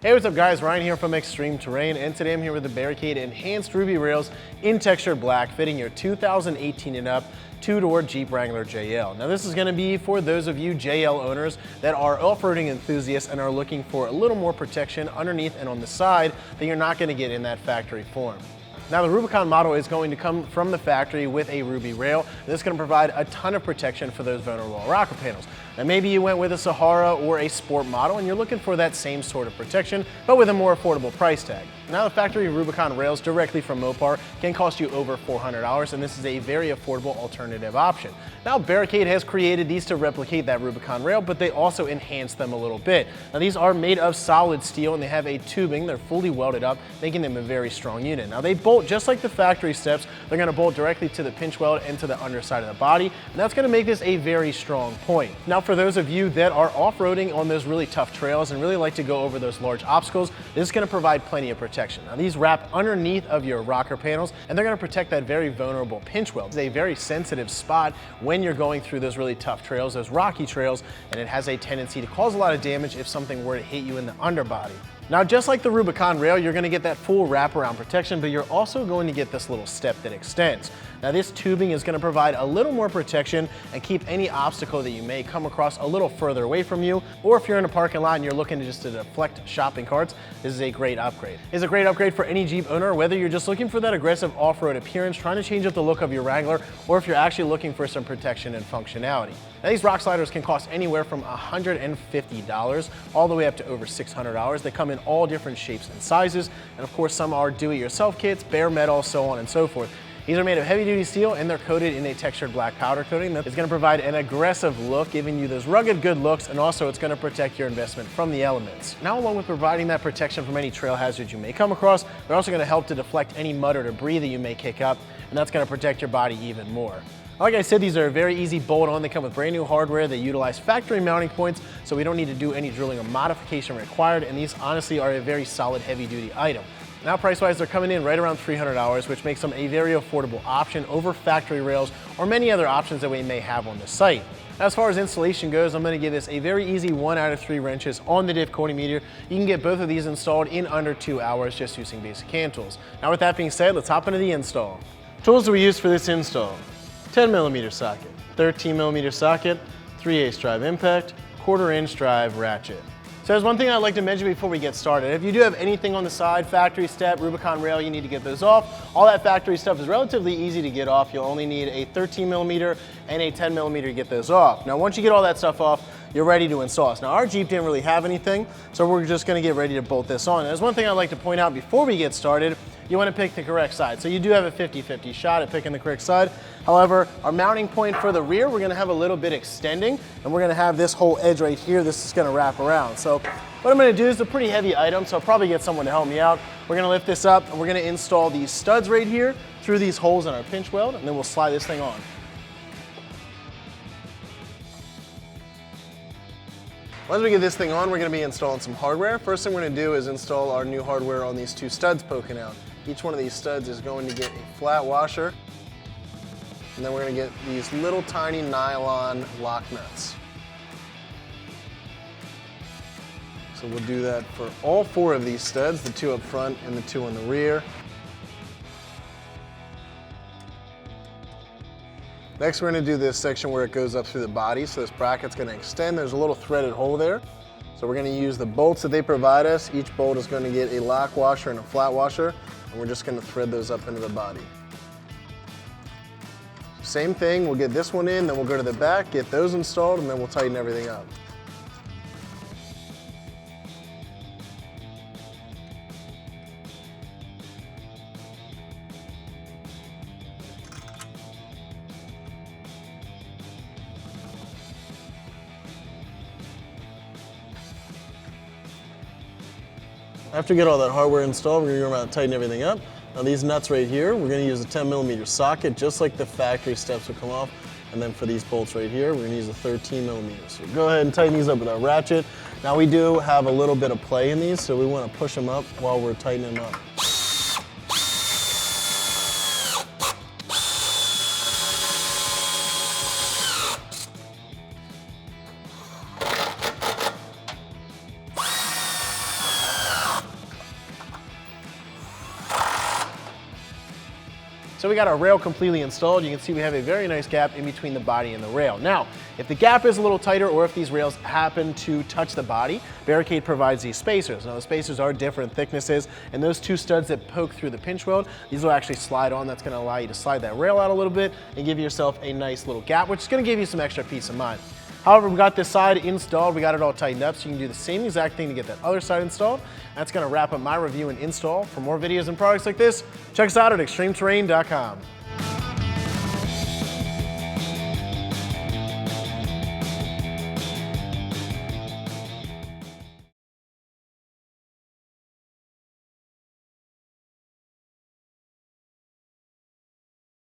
Hey, what's up guys, Ryan here from ExtremeTerrain, and today I'm here with the Barricade Enhanced Rubi Rails in textured black, fitting your 2018 and up two-door Jeep Wrangler JL. Now this is going to be for those of you JL owners that are off-roading enthusiasts and are looking for a little more protection underneath and on the side that you're not going to get in that factory form. Now the Rubicon model is going to come from the factory with a Rubi rail. This is going to provide a ton of protection for those vulnerable rocker panels. Now maybe you went with a Sahara or a Sport model and you're looking for that same sort of protection, but with a more affordable price tag. Now the factory Rubicon rails directly from Mopar can cost you over $400, and this is a very affordable alternative option. Now Barricade has created these to replicate that Rubicon rail, but they also enhance them a little bit. Now these are made of solid steel and they have a tubing. They're fully welded up, making them a very strong unit. Now they bolt just like the factory steps. They're going to bolt directly to the pinch weld and to the underside of the body, and that's going to make this a very strong point. Now for those of you that are off-roading on those really tough trails and really like to go over those large obstacles, this is going to provide plenty of protection. Now these wrap underneath of your rocker panels and they're going to protect that very vulnerable pinch weld. It's a very sensitive spot when you're going through those really tough trails, those rocky trails, and it has a tendency to cause a lot of damage if something were to hit you in the underbody. Now, just like the Rubicon rail, you're going to get that full wraparound protection, but you're also going to get this little step that extends. Now, this tubing is going to provide a little more protection and keep any obstacle that you may come across a little further away from you, or if you're in a parking lot and you're looking to deflect shopping carts, this is a great upgrade. It's a great upgrade for any Jeep owner, whether you're just looking for that aggressive off-road appearance, trying to change up the look of your Wrangler, or if you're actually looking for some protection and functionality. Now, these rock sliders can cost anywhere from $150 all the way up to over $600. They come in all different shapes and sizes, and of course some are do-it-yourself kits, bare metal, so on and so forth. These are made of heavy-duty steel and they're coated in a textured black powder coating that is going to provide an aggressive look, giving you those rugged good looks, and also it's going to protect your investment from the elements. Now, along with providing that protection from any trail hazards you may come across, they're also going to help to deflect any mud or debris that you may kick up, and that's going to protect your body even more. Like I said, these are very easy bolt-on. They come with brand new hardware. They utilize factory mounting points, so we don't need to do any drilling or modification required, and these honestly are a very solid heavy-duty item. Now price-wise, they're coming in right around $300, which makes them a very affordable option over factory rails or many other options that we may have on the site. As far as installation goes, I'm going to give this a very easy 1 out of 3 wrenches on the diff coating meter. You can get both of these installed in under 2 hours just using basic hand tools. Now with that being said, let's hop into the install. Tools that we use for this install: 10mm socket, 13mm socket, 3/8 drive impact, 1/4 inch drive ratchet. So there's one thing I'd like to mention before we get started. If you do have anything on the side, factory step, Rubicon rail, you need to get those off. All that factory stuff is relatively easy to get off. You'll only need a 13mm and a 10mm to get those off. Now once you get all that stuff off, you're ready to install this. Now our Jeep didn't really have anything, so we're just gonna get ready to bolt this on. And there's one thing I'd like to point out before we get started. You want to pick the correct side. So you do have a 50-50 shot at picking the correct side. However, our mounting point for the rear, we're gonna have a little bit extending, and we're gonna have this whole edge right here. This is gonna wrap around. So what I'm gonna do is a pretty heavy item, so I'll probably get someone to help me out. We're gonna lift this up, and we're gonna install these studs right here through these holes in our pinch weld, and then we'll slide this thing on. Once we get this thing on, we're going to be installing some hardware. First thing we're going to do is install our new hardware on these 2 studs poking out. Each one of these studs is going to get a flat washer, and then we're going to get these little tiny nylon lock nuts. So we'll do that for all 4 of these studs, the 2 up front and the 2 on the rear. Next, we're going to do this section where it goes up through the body, so this bracket's going to extend. There's a little threaded hole there. So we're going to use the bolts that they provide us. Each bolt is going to get a lock washer and a flat washer, and we're just going to thread those up into the body. Same thing, we'll get this one in, then we'll go to the back, get those installed, and then we'll tighten everything up. After we get all that hardware installed, we're going to go around and tighten everything up. Now these nuts right here, we're going to use a 10mm socket, just like the factory steps will come off. And then for these bolts right here, we're going to use a 13mm. So go ahead and tighten these up with our ratchet. Now we do have a little bit of play in these, so we want to push them up while we're tightening them up. So we got our rail completely installed. You can see we have a very nice gap in between the body and the rail. Now, if the gap is a little tighter or if these rails happen to touch the body, Barricade provides these spacers. Now the spacers are different thicknesses, and those two studs that poke through the pinch weld, these will actually slide on. That's gonna allow you to slide that rail out a little bit and give yourself a nice little gap, which is gonna give you some extra peace of mind. However, we got this side installed, we got it all tightened up, so you can do the same exact thing to get that other side installed. That's gonna wrap up my review and install. For more videos and products like this, check us out at ExtremeTerrain.com.